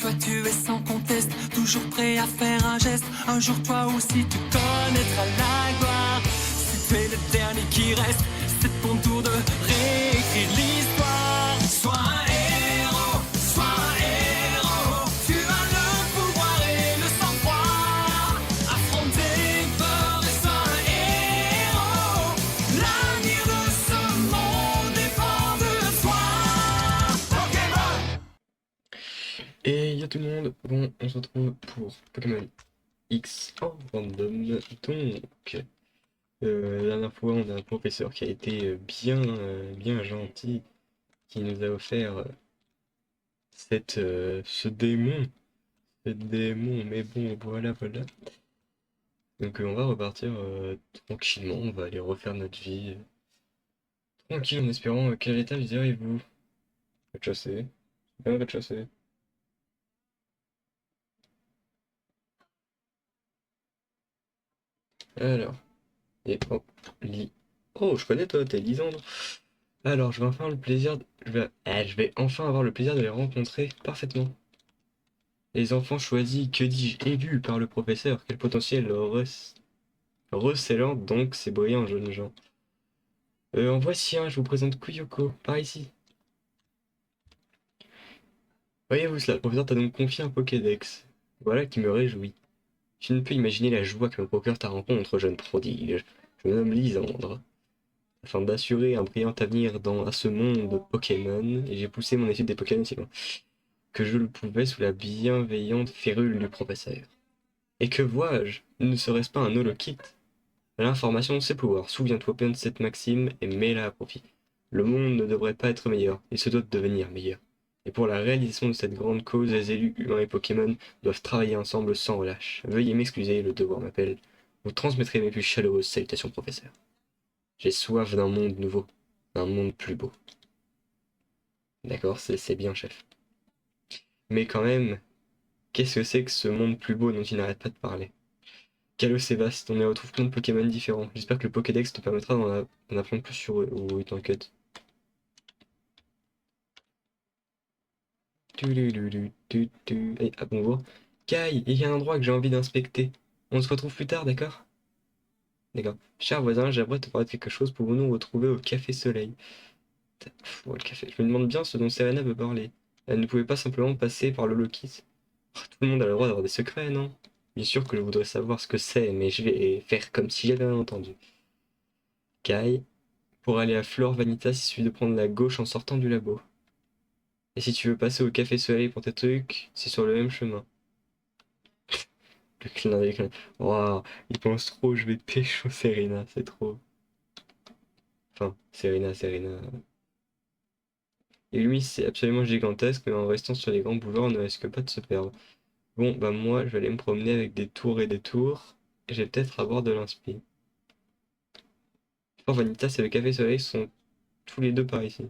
toi tu es sans conteste, toujours prêt à faire un geste. Un jour toi aussi tu connaîtras la gloire. Si tu es le dernier qui reste, c'est ton tour de réécrire l'histoire. Sois un héros, sois un héros. Tu as le pouvoir et le sang-froid. Affronte tes peurs et sois un héros. L'avenir de ce monde dépend de toi. Pokémon. Et yo tout le monde, bon on se retrouve pour Pokémon X en random. Donc la dernière fois on a un professeur qui a été bien gentil, qui nous a offert ce démon, mais bon voilà. Donc on va repartir tranquillement, on va aller refaire notre vie tranquille en espérant quel étage diriez-vous? Rez-de-chaussée, bien le rez-de-chaussée. Alors, et hop, oh je connais toi, t'es Lisandre. Alors, je vais enfin le plaisir, je vais enfin avoir le plaisir de les rencontrer parfaitement. Les enfants choisis, que dis-je, élus par le professeur, quel potentiel recélant donc ces brillants jeunes gens. En voici un, je vous présente Kuyoko, par ici. Voyez-vous cela, le professeur t'a donc confié un Pokédex. Voilà qui me réjouit. Tu ne peux imaginer la joie que me procure ta rencontre, jeune prodige. Je me nomme Lisandre. Afin d'assurer un brillant avenir à ce monde Pokémon, et j'ai poussé mon étude des Pokémon si loin que je le pouvais sous la bienveillante férule du professeur. Et que vois-je? Ne serait-ce pas un holokit? L'information, c'est pouvoir. Souviens-toi bien de cette maxime et mets-la à profit. Le monde ne devrait pas être meilleur, il se doit de devenir meilleur. Et pour la réalisation de cette grande cause, les élus humains et Pokémon doivent travailler ensemble sans relâche. Veuillez m'excuser, le devoir m'appelle. Vous transmettrez mes plus chaleureuses salutations, professeur. J'ai soif d'un monde nouveau, d'un monde plus beau. D'accord, c'est bien, chef. Mais quand même, qu'est-ce que c'est que ce monde plus beau dont il n'arrête pas de parler? Kalos c'est vaste, on y retrouve plein de Pokémon différents. J'espère que le Pokédex te permettra d'en apprendre plus sur eux. Oui, t'inquiète. Hey, ah bonjour. Kai, il y a un endroit que j'ai envie d'inspecter. On se retrouve plus tard, d'accord? D'accord. Cher voisin, j'aimerais te parler de quelque chose. Pouvons-nous retrouver au Café Soleil? Oh, le café. Je me demande bien ce dont Serena veut parler. Elle ne pouvait pas simplement passer par le Lokis. Oh, tout le monde a le droit d'avoir des secrets, non? Bien sûr que je voudrais savoir ce que c'est, mais je vais faire comme si j'avais rien entendu. Kai, pour aller à Flore Vanitas, il suffit de prendre la gauche en sortant du labo. Et si tu veux passer au Café Soleil pour tes trucs, c'est sur le même chemin. Le clin d'œil. Waouh, il pense trop, je vais pécho Serena, c'est trop. Enfin, Serena. Et lui, c'est absolument gigantesque, mais en restant sur les grands boulevards, on ne risque pas de se perdre. Bon, bah moi, je vais aller me promener avec des tours et des tours. Et je vais peut-être avoir de l'inspi. Flore Vanitas et le Café Soleil sont tous les deux par ici.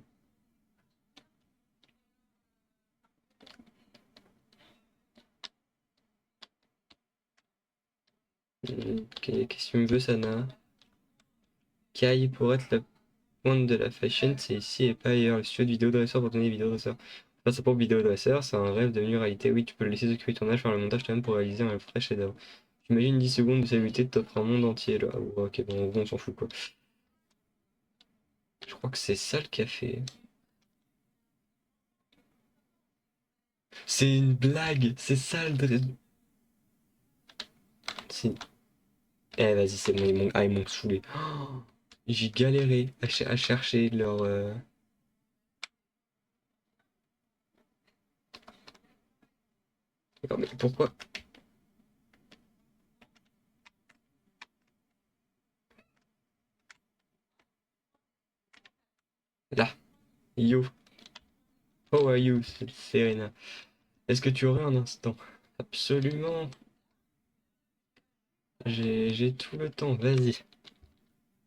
Qu'est-ce que tu me veux, Sana? Kai, pour être la pointe de la fashion, c'est ici et pas ailleurs. Le studio de vidéodresseur pour donner vidéodresseur. Pas ça pour vidéodresseur, c'est un rêve devenu réalité. Oui, tu peux le laisser s'occuper de ton âge, faire le montage toi-même pour réaliser un vrai chef-d'œuvre. J'imagine 10 secondes de salubrité t'offre un monde entier là. Ah, ouais, ok, bon, en gros, on s'en fout quoi. Je crois que c'est ça le café. C'est une blague, c'est ça le. Si. Eh, vas-y, c'est bon, ils m'ont saoulé. Oh, j'ai galéré à chercher leur. D'accord, mais pourquoi? Là, yo, how are you, c'est Serena? Est-ce que tu aurais un instant? Absolument. J'ai tout le temps, vas-y.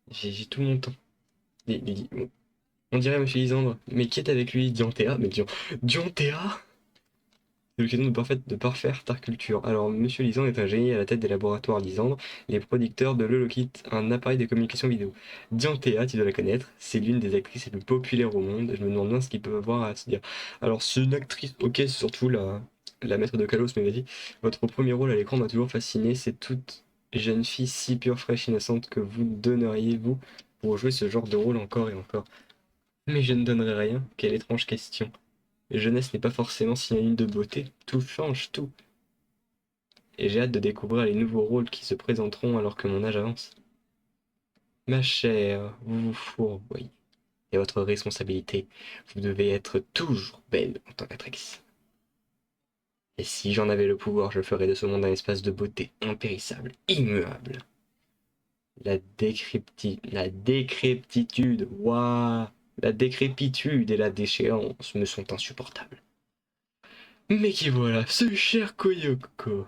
J'ai tout mon temps. On dirait Monsieur Lisandre. Mais qui est avec lui? Dianthea? Mais Dianthea? C'est l'occasion de parfaire ta culture. Alors, Monsieur Lisandre est un génie à la tête des laboratoires Lisandre, les producteurs de l'Holokit, un appareil de communication vidéo. Dianthea, tu dois la connaître, c'est l'une des actrices les plus populaires au monde. Je me demande bien ce qu'ils peuvent avoir à se dire. Alors, c'est une actrice, ok, c'est surtout la La maître de Kalos m'avait dit, votre premier rôle à l'écran m'a toujours fasciné, c'est toute jeune fille si pure, fraîche, innocente que vous donneriez-vous pour jouer ce genre de rôle encore et encore. Mais je ne donnerai rien, quelle étrange question. Jeunesse n'est pas forcément synonyme de beauté, tout change, tout. Et j'ai hâte de découvrir les nouveaux rôles qui se présenteront alors que mon âge avance. Ma chère, vous vous fourvoyez. Et votre responsabilité, vous devez être toujours belle en tant qu'actrice. Et si j'en avais le pouvoir, je ferais de ce monde un espace de beauté impérissable, immuable. La décrépitude, waouh, la décrépitude et la déchéance me sont insupportables. Mais qui voilà, ce cher Koyoko.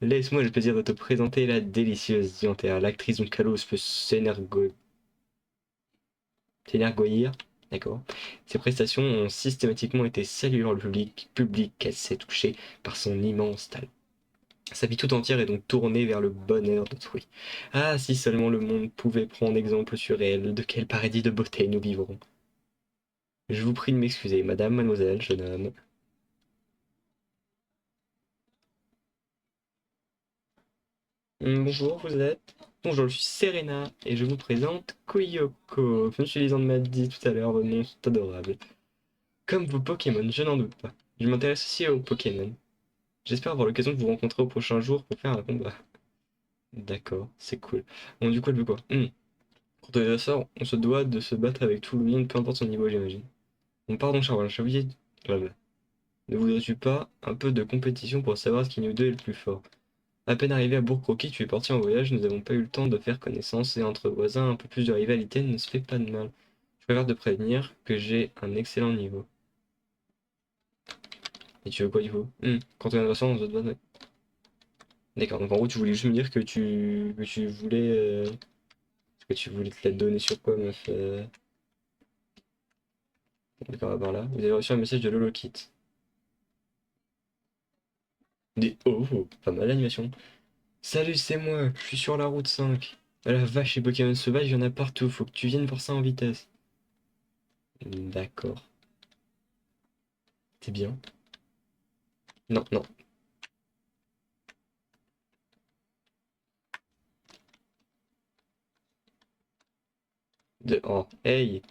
Laisse-moi le plaisir de te présenter la délicieuse Dianthère, l'actrice dont Kalos peut s'énergoïr. D'accord. Ses prestations ont systématiquement été saluées par le public qu'elle s'est touchée par son immense talent. Sa vie tout entière est donc tournée vers le bonheur d'autrui. Ah, si seulement le monde pouvait prendre exemple sur elle, de quel paradis de beauté nous vivrons. Je vous prie de m'excuser, madame, mademoiselle, jeune homme. Bonjour, vous êtes? Bonjour, je suis Serena et je vous présente Koyoko. Je me suis lisant de m'a dit tout à l'heure, votre nom est adorable. Comme vos Pokémon, je n'en doute pas. Je m'intéresse aussi aux Pokémon. J'espère avoir l'occasion de vous rencontrer au prochain jour pour faire un combat. D'accord, c'est cool. Bon, du coup, elle veut quoi? Quand on est sort, on se doit de se battre avec tout le monde, peu importe son niveau, j'imagine. Bon, pardon, Charles, j'ai oublié. Voilà. Ne voudrais-tu pas un peu de compétition pour savoir ce qui nous deux est le plus fort? À peine arrivé à Bourg-Croquis, tu es parti en voyage, nous n'avons pas eu le temps de faire connaissance, et entre voisins, un peu plus de rivalité ne se fait pas de mal. Je préfère te prévenir que j'ai un excellent niveau. Et tu veux quoi du coup? Quand on est adversaire, on se doit de... D'accord, donc en gros, tu voulais juste me dire que tu voulais... que tu voulais te la donner sur quoi, meuf? D'accord, on va voir là. Vous avez reçu un message de Lolokit. Des... Oh, oh, pas mal l'animation. Salut, c'est moi, je suis sur la route 5. Ah la vache, les Pokémon sauvages, il y en a partout, faut que tu viennes pour ça en vitesse. D'accord. C'est bien. Non, non. Oh, hey!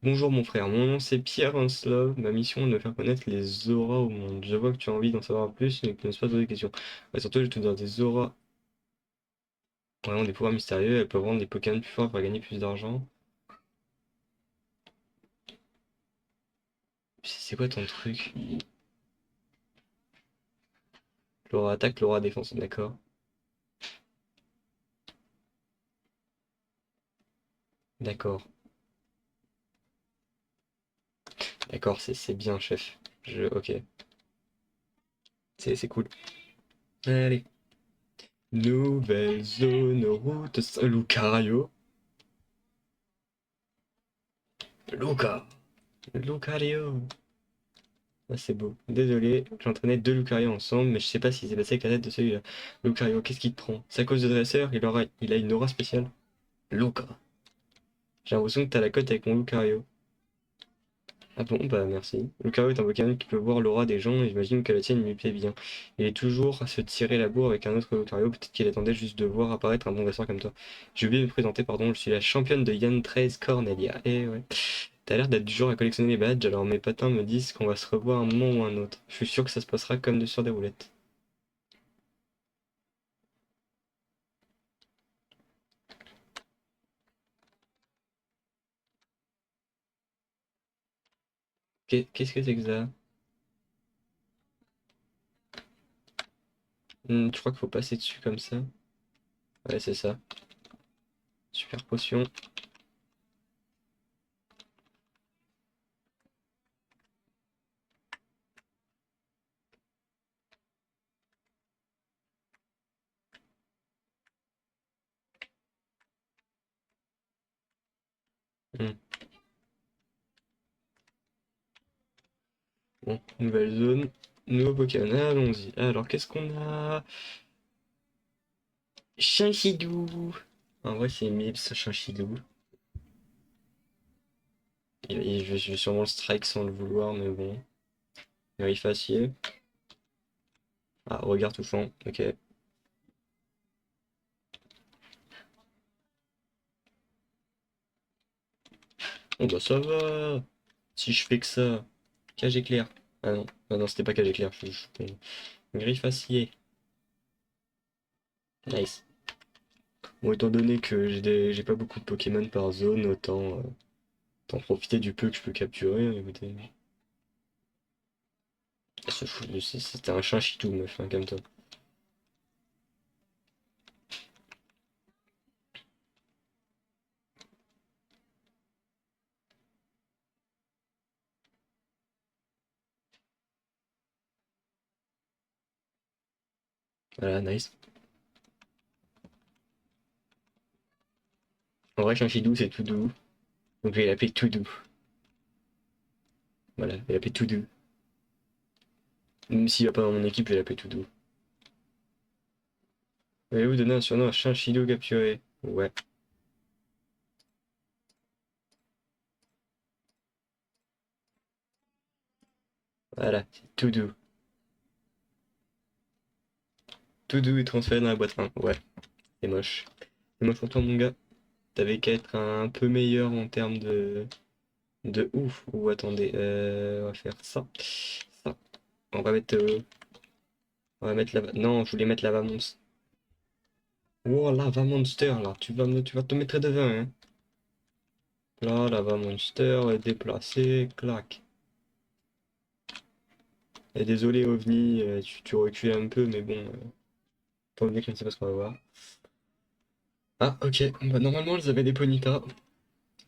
Bonjour mon frère, mon nom c'est Pierre Hanslov. Ma mission est de faire connaître les auras au monde. Je vois que tu as envie d'en savoir plus, mais que tu n'oses pas poser des questions. Ouais, surtout, je te donne des auras. Vraiment des pouvoirs mystérieux, elles peuvent rendre les Pokémon plus forts pour gagner plus d'argent. C'est quoi ton truc? L'aura attaque, l'aura défense, d'accord. D'accord. D'accord, c'est bien, chef. Ok. C'est cool. Allez. Nouvelle zone, route Lucario. Luca. Lucario. Ah, c'est beau. Désolé, j'ai entraîné deux Lucario ensemble, mais je sais pas ce qui s'est passé avec la tête de celui-là. Lucario, qu'est-ce qui te prend? C'est à cause de dresseur, il a une aura spéciale. Luca. J'ai l'impression que t'as la cote avec mon Lucario. Ah bon, bah merci. Lucario est un Pokémon qui peut voir l'aura des gens et j'imagine que la tienne lui plaît bien. Il est toujours à se tirer la bourre avec un autre Lucario, peut-être qu'il attendait juste de voir apparaître un bon dresseur comme toi. J'ai oublié de me présenter, pardon, je suis la championne de Yann 13 Cornelia. Eh ouais. T'as l'air d'être du genre à collectionner les badges, alors mes patins me disent qu'on va se revoir un moment ou un autre. Je suis sûr que ça se passera comme sur des roulettes. Qu'est-ce que c'est que ça? Je crois qu'il faut passer dessus comme ça. Ouais, c'est ça. Super potion. Hmm. Bon, nouvelle zone. Nouveau Pokémon. Allons-y. Alors, qu'est-ce qu'on a? Chinchidou. En vrai, c'est Mips, Chinchidou. Je vais sûrement le strike sans le vouloir, mais bon. Vérifier. Ah, regard touchant, ok. Oh bah ça va. Si je fais que ça. Cage éclair. Ah non, ah non, c'était pas cage éclair, je suis con. Griffe acier. Nice. Bon, étant donné que j'ai pas beaucoup de Pokémon par zone, autant profiter du peu que je peux capturer, écoutez. C'était un chinchitou, meuf, hein, comme toi. Voilà, nice. En vrai, Chinchidou, c'est tout doux. Donc je vais l'appeler tout doux. Voilà, je vais l'appeler tout doux. Même s'il va pas dans mon équipe, je vais l'appeler tout doux. Allez vous donner un surnom à Chinchidou capturé. Ouais. Voilà, c'est tout doux. Tout doux est transféré dans la boîte 1. Ouais, c'est moche. C'est moche pour toi, mon gars. T'avais qu'à être un peu meilleur en termes de ouf. Ou attendez, on va faire ça. Ça. On va mettre, on va mettre lava. Non, je voulais mettre lava monster. Oh, lava monster là. Tu vas te mettre devant, hein. Là, lava monster est déplacé. Clac. Et désolé, OVNI, tu recules un peu, mais bon, pas OVNI, je ne sais pas ce qu'on va voir. Ah, ok. Bah, normalement, elles avaient des ponytas.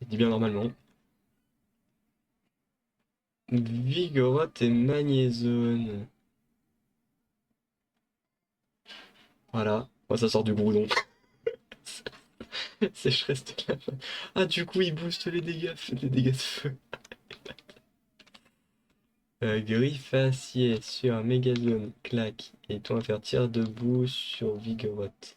Je dis bien normalement. Vigoroth et Magnézone. Voilà. Oh, ça sort du groudon. Sécheresse de lave. Ah, du coup, il booste les dégâts de feu. Griffe acier sur Mégazone. Clac. Et toi, on va faire tir debout sur Vigoroth.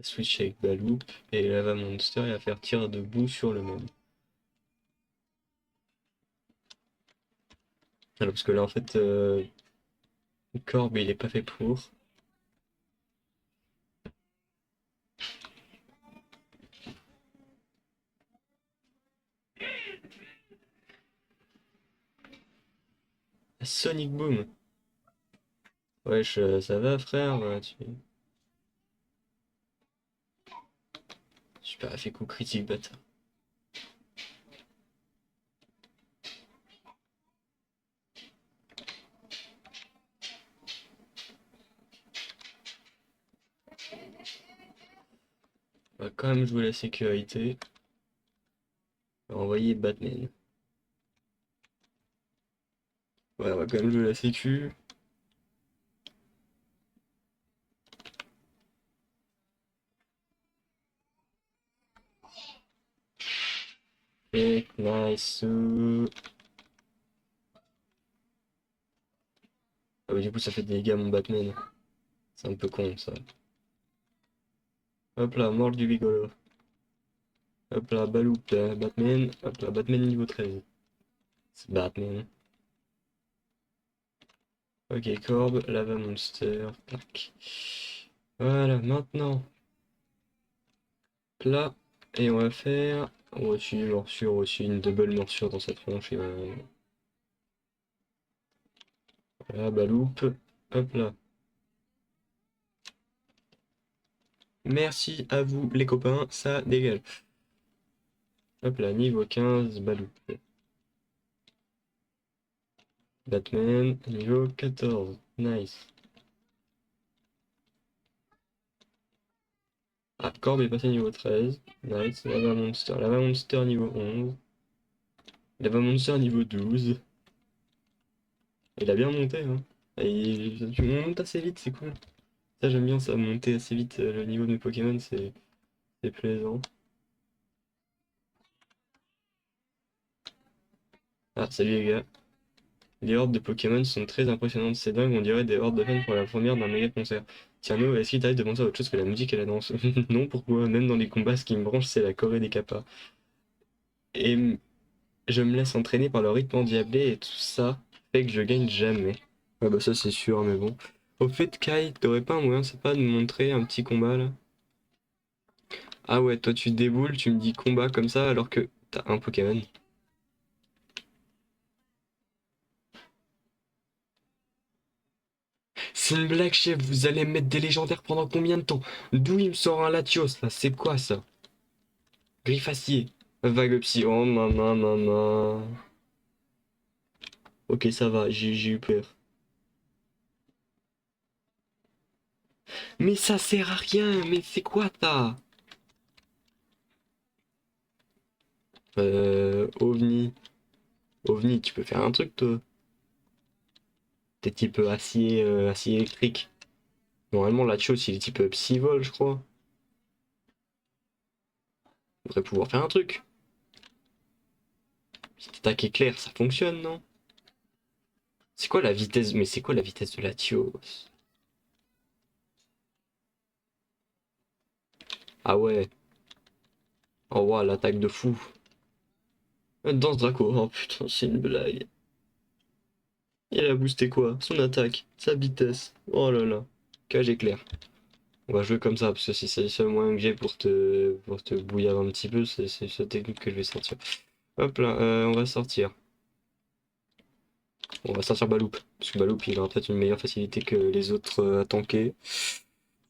Switch avec Balou. Et Lava Monster, il va faire tir debout sur le même. Alors, parce que là, en fait, Corbe, il est pas fait pour. Sonic Boom. Wesh, ça va, frère? Super, fait coup critique, bâtard. On va quand même jouer la sécurité. On va envoyer Batman. Ouais, on va quand même jouer la sécu. Et nice. Ah bah, du coup, ça fait des dégâts, mon Batman. C'est un peu con, ça. Hop là, mort du Vigolo. Hop là, Baloup, Batman. Hop là, Batman niveau 13. C'est Batman. Ok, Corbe, Lava Monster. Tac. Voilà, maintenant. Plat. Et on va faire aussi une morsure, aussi une double morsure dans cette tronche. Et voilà, Baloup. Hop là. Merci à vous les copains, ça dégage. Hop là, niveau 15, Balou. Batman, niveau 14. Nice. Ah, Corbe est passé niveau 13. Nice. Lava Monster. Lava Monster niveau 11. Lava Monster niveau 12. Il a bien monté, hein. Tu montes assez vite, c'est cool. Ça, j'aime bien ça, monter assez vite le niveau de mes Pokémon, c'est C'est plaisant. Ah, salut les gars. Les hordes de Pokémon sont très impressionnantes, c'est dingue, on dirait des hordes de fans pour la première d'un méga concert. Tiano, est-ce qu'il t'arrive de penser à autre chose que la musique et la danse? Non, pourquoi? Même dans les combats, ce qui me branche, c'est la choré des kappas. Et je me laisse entraîner par le rythme endiablé et tout ça fait que je gagne jamais. Ah bah ça c'est sûr, mais bon. Au fait, Kai, t'aurais pas un moyen, c'est pas de me montrer un petit combat là? Ah ouais, toi tu déboules, tu me dis combat comme ça alors que t'as un Pokémon. C'est une blague, chef, vous allez mettre des légendaires pendant combien de temps? D'où il me sort un Latios là? C'est quoi ça? Griffacier. Vague psy. Oh non, non, non, non. Ok, ça va, j'ai eu peur. Mais ça sert à rien, mais c'est quoi ça? OVNI. OVNI, tu peux faire un truc toi? T'es type acier, acier électrique. Normalement, Latios, il est type psy-vol, je crois. On devrait pouvoir faire un truc. Cette attaque éclair, ça fonctionne, non? C'est quoi la vitesse? Mais c'est quoi la vitesse de Latios? Ah ouais. Oh wow, l'attaque de fou. Danse Draco. Oh putain, c'est une blague. Il a boosté quoi? Son attaque, sa vitesse. Oh là là. Cage éclair. On va jouer comme ça, parce que si c'est le seul moyen que j'ai pour te bouillir un petit peu, c'est cette technique que je vais sortir. Hop là, on va sortir. On va sortir Baloup. Parce que Baloup, il aura peut-être une meilleure facilité que les autres à tanker.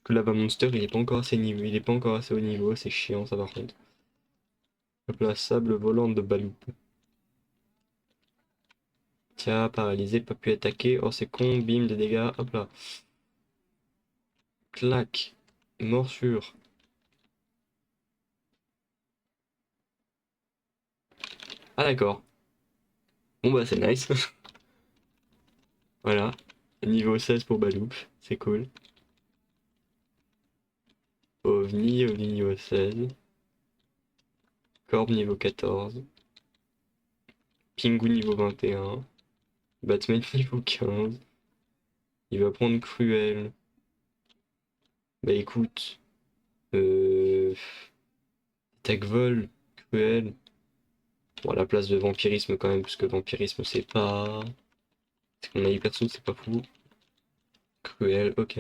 Que Lava Monster, il est pas encore assez niveau, il est pas encore assez haut niveau, c'est chiant ça par contre. Hop là, sable volant de Baloup. Tiens, paralysé, pas pu attaquer. Oh c'est con, bim, des dégâts, hop là. Clac. Morsure. Ah d'accord. Bon bah c'est nice. Voilà. Niveau 16 pour Baloup, c'est cool. OVNI, OVNI niveau 16. Corbe niveau 14. Pingu niveau 21. Batman niveau 15. Il va prendre Cruel. Bah écoute. Euh... Attaque vol. Cruel. Bon, à la place de vampirisme quand même, parce que vampirisme c'est pas. C'est qu'on a hyper saut, c'est pas fou. Cruel, ok.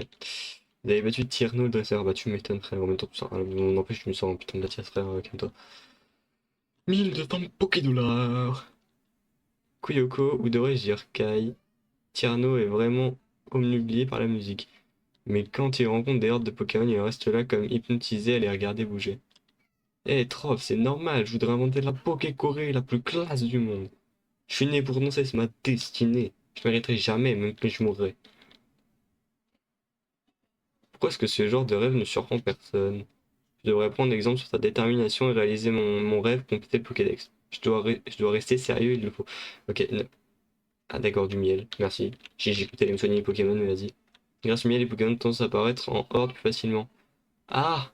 Vous avez battu Tierno, le dresseur. Bah tu m'étonnes frère, en même temps tout ça. N'empêche, tu me sors un putain de Latias frère, calme-toi. 1200 Pokédollars. Kuyoko, ou devrais-je dire Kai. Tierno est vraiment omnubilé par la musique. Mais quand il rencontre des hordes de Pokémon, il reste là comme hypnotisé à les regarder bouger. Eh, Trof, c'est normal, je voudrais inventer la Pokécorée la plus classe du monde. Je suis né pour danser, c'est ma destinée. Je mériterai jamais, même que je mourrai. Pourquoi est-ce que ce genre de rêve ne surprend personne? Je devrais prendre exemple sur ta détermination et réaliser mon rêve, compléter le Pokédex. Je dois rester sérieux, il le faut. Ok, ah d'accord, du miel, merci. J'ai écouté les me soigner les Pokémon, mais vas-y. Grâce au miel, les Pokémon tendent à apparaître en horde plus facilement. Ah!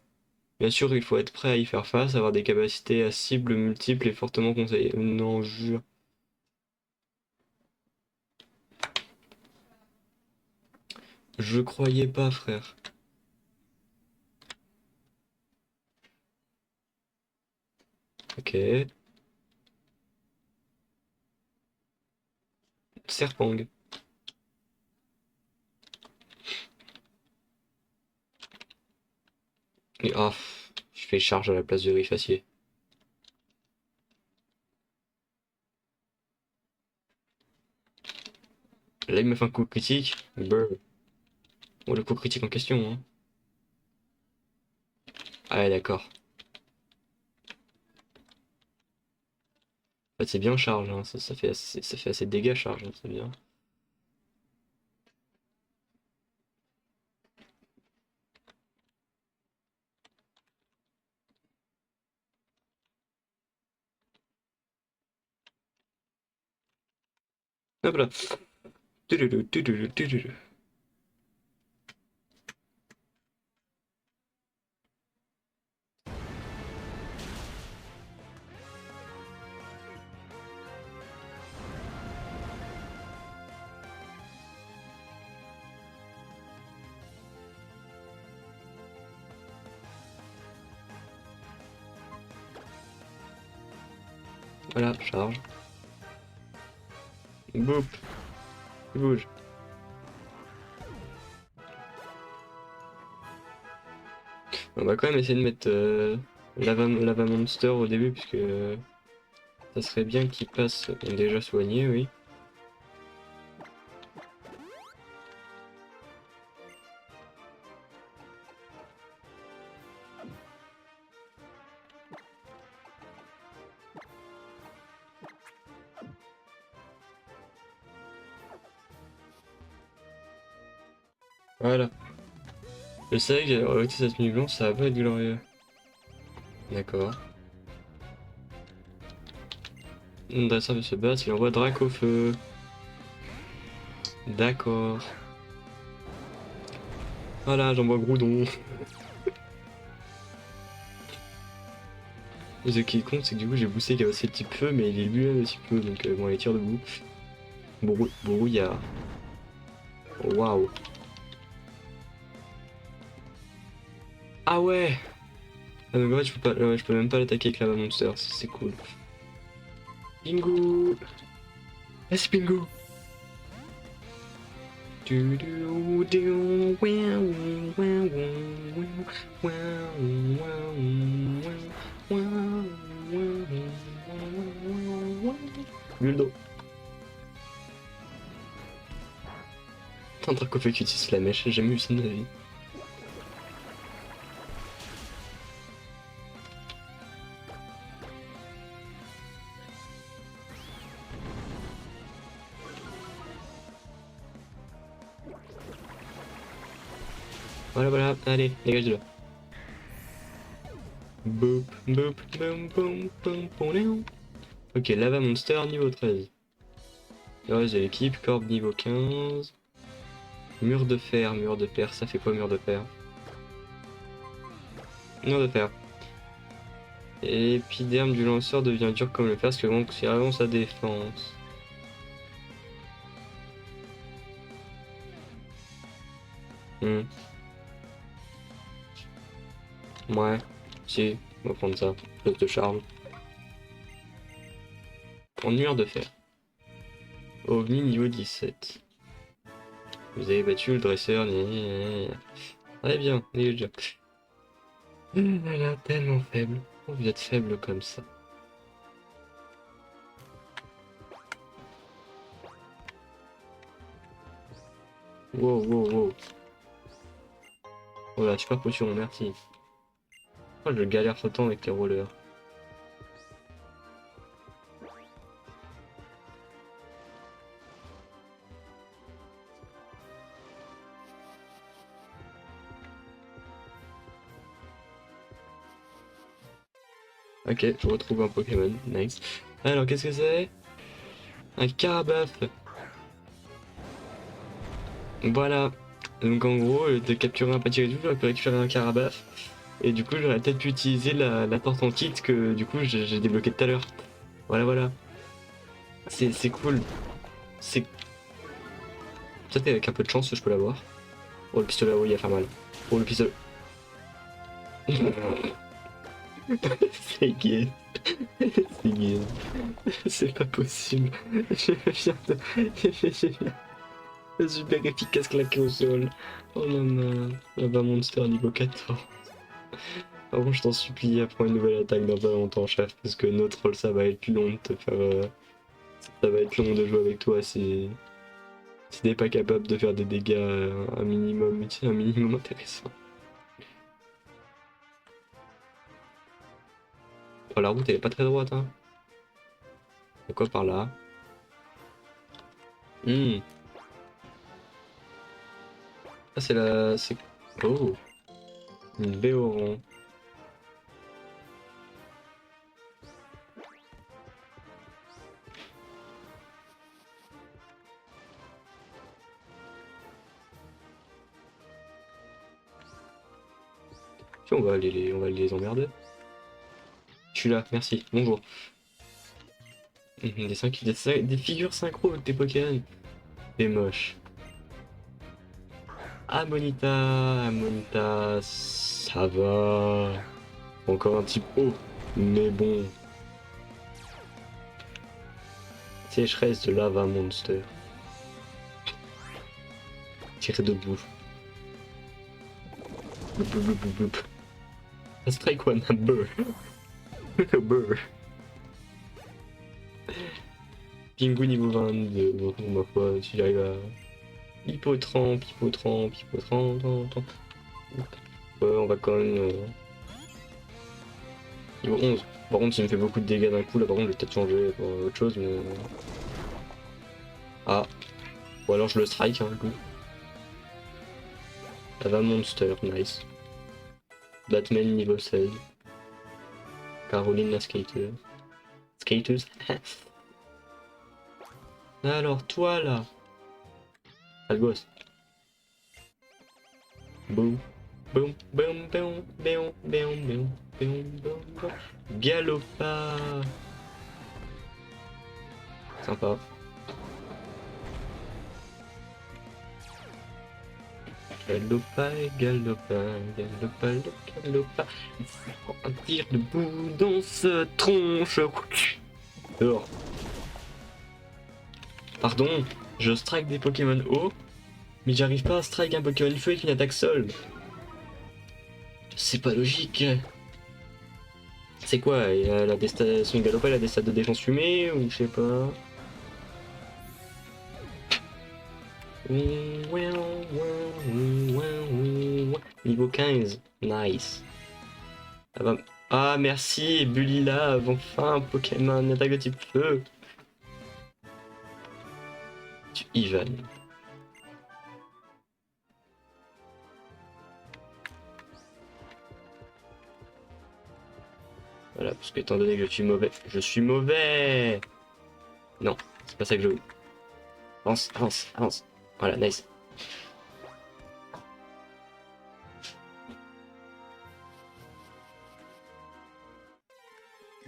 Bien sûr, il faut être prêt à y faire face, avoir des capacités à cibles multiples et fortement conseillées. Non, jure. Je croyais pas, frère. Ok. Serpang. Et ah, je fais charge à la place du Rifacier. Là, il me fait un coup critique. Brr. Oh, le coup critique en question, hein. Ah ouais, d'accord. En fait, c'est bien charge, hein. Ça fait assez de dégâts charge, hein, c'est bien. Hop là. Tudulu, tudulu, tudulu. Voilà, charge. Boop. Il bouge. On va quand même essayer de mettre Lava Monster au début, puisque ça serait bien qu'il passe déjà soigné, oui. Voilà. Je savais que j'allais arrêter cette nuit blanche, ça va pas être glorieux. D'accord. Dresseur veut se battre, il envoie Drac au feu. D'accord. Voilà, j'envoie Groudon. Ce qui compte, c'est que du coup j'ai boosté aussi le type feu, mais il est lui-même aussi peu, donc bon, les tirs debout. Brouillard. Waouh. Ah ouais. Ah donc en fait je peux pas, ouais, je peux même pas l'attaquer avec Lava Monster, c'est cool. Bingo. Ah c'est bingo. Guldo. Un Dracofeu qui utilise la mèche, j'ai jamais vu ça de ma vie. Voilà, voilà, allez, dégage de là. Boop, boop, boom, boom, boom, boom. Ok, Lava Monster niveau 13. Le reste de l'équipe, Corbe niveau 15. Mur de fer, ça fait quoi mur de fer? Mur de fer. Et l'épiderme du lanceur devient dur comme le fer, parce que donc c'est vraiment sa défense. Ouais, si, on va prendre ça. Plus de charme. En mur de fer. OVNI niveau 17. Vous avez battu le dresseur. Très bien, il est déjà. Elle est tellement faible. Oh, vous êtes faible comme ça. Wow, wow, wow. Oh la super potion, merci. Oh, je galère autant avec les rollers. Ok, je retrouve un Pokémon, nice. Alors, qu'est-ce que c'est? Un Carabaf. Voilà. Donc en gros, de capturer un Pachirisu, j'aurais pu récupérer un Carabaf. Et du coup, j'aurais peut-être pu utiliser la porte en kit que du coup j'ai débloqué tout à l'heure. Voilà, voilà. C'est cool. C'est... Peut-être avec un peu de chance, je peux l'avoir. Oh, le pistolet, oui, il va faire mal. Oh, le pistolet. C'est gay. C'est gay. C'est pas possible. Je viens de... Super efficace claqué au sol. Oh non, là-bas Monster niveau 14. Par contre, je t'en supplie, apprends une nouvelle attaque dans pas longtemps, chef, parce que notre rôle, ça va être long de te faire... Ça va être long de jouer avec toi si t'es pas capable de faire des dégâts un minimum intéressant. Oh, la route elle est pas très droite, hein. Y'a quoi par là? Ah c'est la... c'est... Oh, une Béoran. Si on va aller les emmerder. Je suis là, merci, bonjour. Des figures synchro avec tes Pokémon. T'es moche. Amonita, ça va. Encore un petit peu haut, mais bon. Sécheresse de lava monster. Tiré de bouffe. Bloup, bloup, bloup, bloup. A strike one, a burr. A burr. Pingou niveau 22. Bon, ma foi, si j'arrive à... Hippotrampe, hippotrampe, hippotrampe, ouais, on va quand même... Niveau 11. Par contre, s'il me fait beaucoup de dégâts d'un coup, là par contre, je vais peut-être changer pour autre chose, mais... Ah. Ou alors je le strike, hein, du coup. Lava Monster, nice. Batman niveau 16. Caroline la skater. Skaters. Alors toi là. Sale gosse. Boum. Boum, boum, boum, boum, boum, boum, boum, boum, boum. Galopa. Sympa. Galopa, galopa, galopa, galopa. Un tir de bout dans sa tronche. Dehors. Pardon, je strike des Pokémon haut, mais j'arrive pas à strike un Pokémon feu avec une attaque sol. C'est pas logique. C'est quoi, son Galopa, il a des stats de défense fumée ou je sais pas. Niveau 15, nice. Ah merci, Bulila, enfin un Pokémon attaque de type feu. Ivan. Voilà, parce que étant donné que je suis mauvais. Non, c'est pas ça que je veux. Avance, avance, avance. Voilà, nice.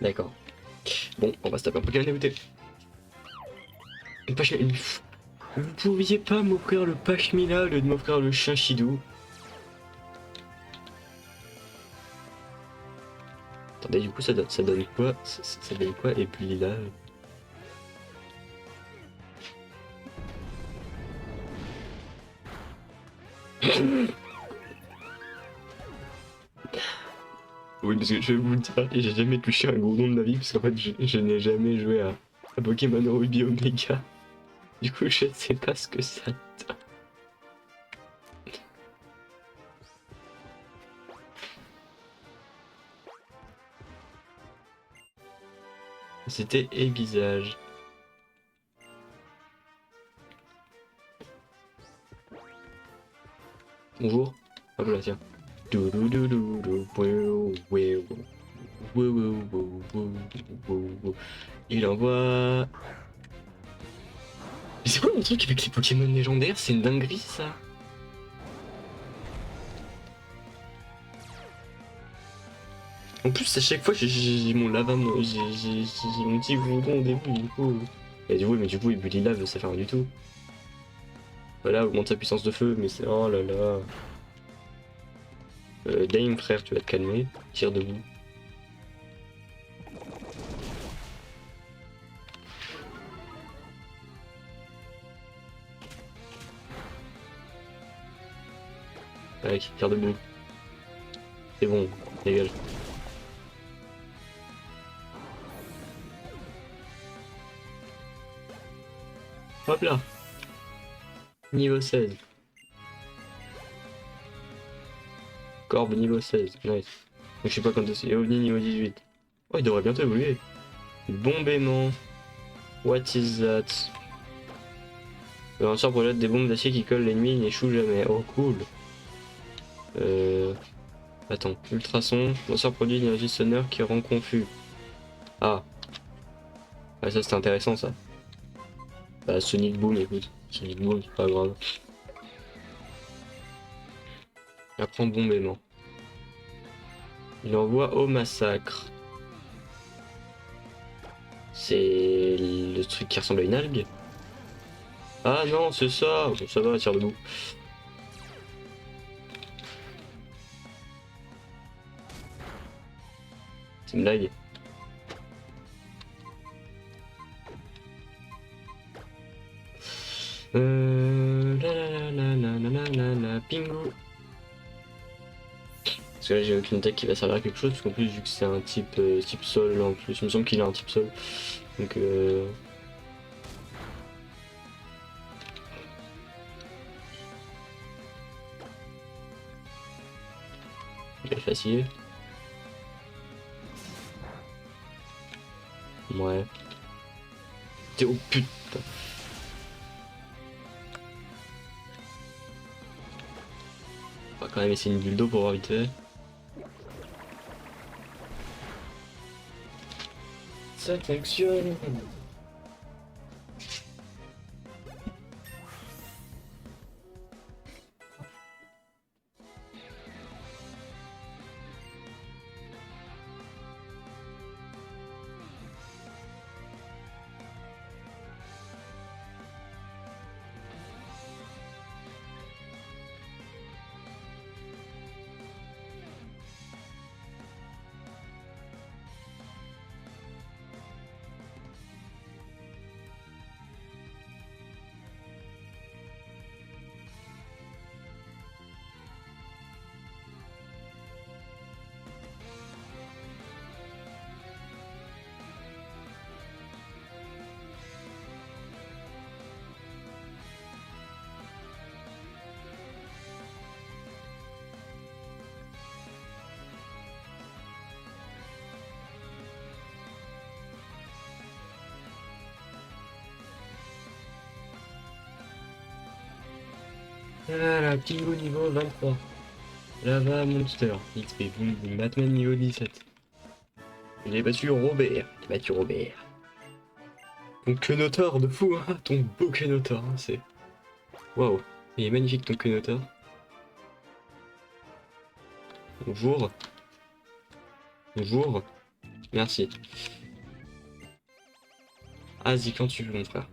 D'accord. Bon, on va se taper un Pokémon dégoûté. Vous pouviez pas m'offrir le Pachmina au lieu de m'offrir le Chinchidou. Attendez, du coup, ça donne quoi? Ça donne quoi? Et puis là... Oui, parce que je vais vous le dire, j'ai jamais touché un Groudon de ma vie, parce qu'en fait, je n'ai jamais joué à Pokémon Ruby Omega. Du coup, je sais pas ce que ça donne. C'était aiguisage. Bonjour. Hop là, tiens. Il envoie... Mais c'est quoi mon truc avec les Pokémon légendaires? C'est une dinguerie ça. En plus à chaque fois j'ai mon lava, j'ai mon petit Groudon au début du coup. Et du coup, mais du coup il bully lave, ça fait rien du tout. Voilà, augmente sa puissance de feu, mais c'est... Oh là là. Dame frère, tu vas te calmer. Tire debout. Allez, tire debout. C'est bon, dégage. Hop là. Niveau 16. Corbe niveau 16, nice. Je sais pas quand c'est. OVNI niveau 18. Oh, il devrait bientôt évoluer. Bombément. What is that? Le lanceur projette des bombes d'acier qui collent l'ennemi, il n'échoue jamais. Oh, cool. Attends, ultrason. Le lanceur produit une énergie sonore qui rend confus. Ah. Ah, ça c'était intéressant ça. Bah, Sonic Boom, écoute. Sonic Boom, c'est pas grave. Apprend bombément. Il envoie au massacre. C'est le truc qui ressemble à une algue. Ah non, c'est ça. Bon, ça va, tire debout. C'est une blague. Kingo. Parce que là j'ai aucune tech qui va servir à quelque chose, parce qu'en plus vu que c'est un type, type sol en plus, il me semble qu'il a un type sol. Donc il est facile. Ouais. Oh putain. On va quand même essayer une bulle d'eau pour voir vite fait. Ça fonctionne. Voilà, Kingo niveau 23. Lava Monster, XP, boum boum, Batman niveau 17. Il a battu Robert. Il a battu Robert. Ton Kenotor de fou, hein, ton beau Kenotor, hein, c'est... Waouh, il est magnifique ton Kenotor. Bonjour. Bonjour. Merci. Vas-y quand tu veux mon frère.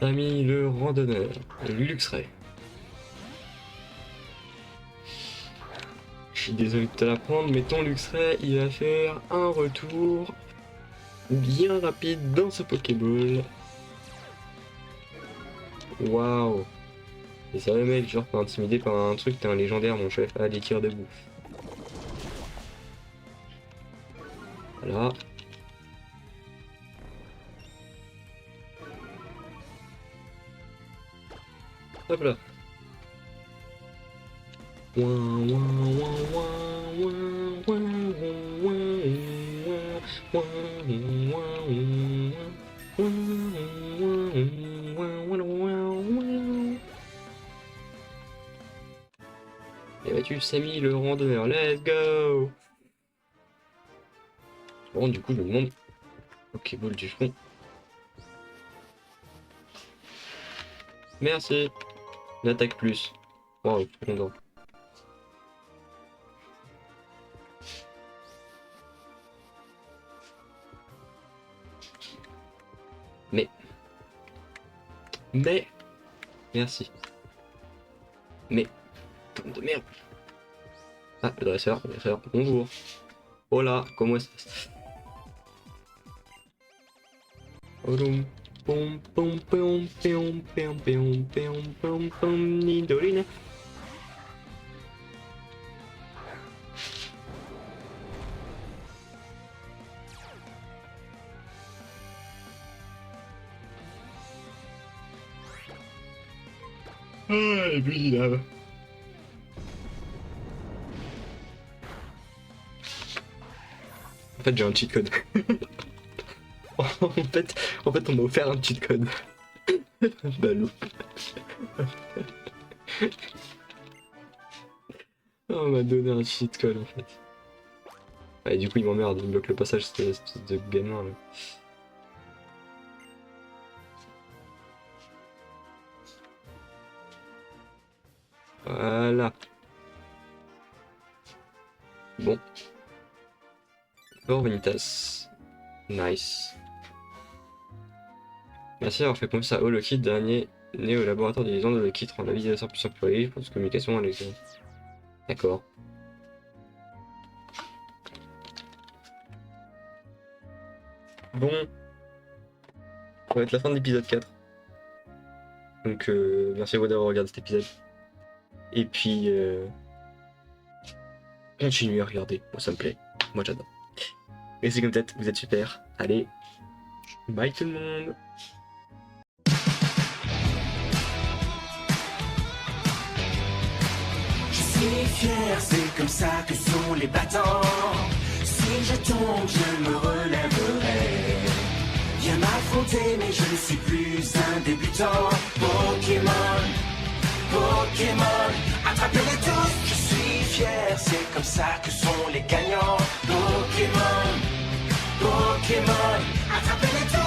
T'as mis le randonneur, le Luxray. Je suis désolé de te l'apprendre, mais ton Luxray, il va faire un retour bien rapide dans ce Pokéball. Waouh. Et ça le mec, genre t'es intimidé par un truc, t'es un légendaire mon chef. Allez, tire debout. Voilà. Hop là. Et battu Samy le randonneur, let's go. Bon du coup je me demande... Ok, boule du front. Merci. Une attaque plus. Wow, content. Mais... Merci. Mais... Tombe de merde. Ah, le dresseur, bonjour. Hola, comment est-ce? Pom pom pom pom pom pom pom pom pom pom Nidorina. Ah, et puis là. En fait, j'ai un cheat code. en fait, on m'a offert un cheat code. Ballot. On m'a donné un cheat code en fait. Ouais, du coup, il m'emmerde, il bloque le passage, cette espèce de gamin là. Voilà. Bon. Bon, Vanitas. Nice. Merci d'avoir fait confiance à Holokid, dernier né au laboratoire de liaison de Holokid, rend la vie des plus employés pour toute communication à l'extérieur. D'accord. Bon. Ça va être la fin de l'épisode 4. Donc merci à vous d'avoir regardé cet épisode. Et puis, continuez à regarder. Moi, ça me plaît. Moi, j'adore. Restez comme tête, vous êtes super. Allez, bye tout le monde. Je suis fier, c'est comme ça que sont les battants. Si je tombe, je me relèverai. Viens m'affronter, mais je ne suis plus un débutant. Pokémon, Pokémon, attrapez-les tous. Je suis fier, c'est comme ça que sont les gagnants. Pokémon, Pokémon, attrapez-les tous.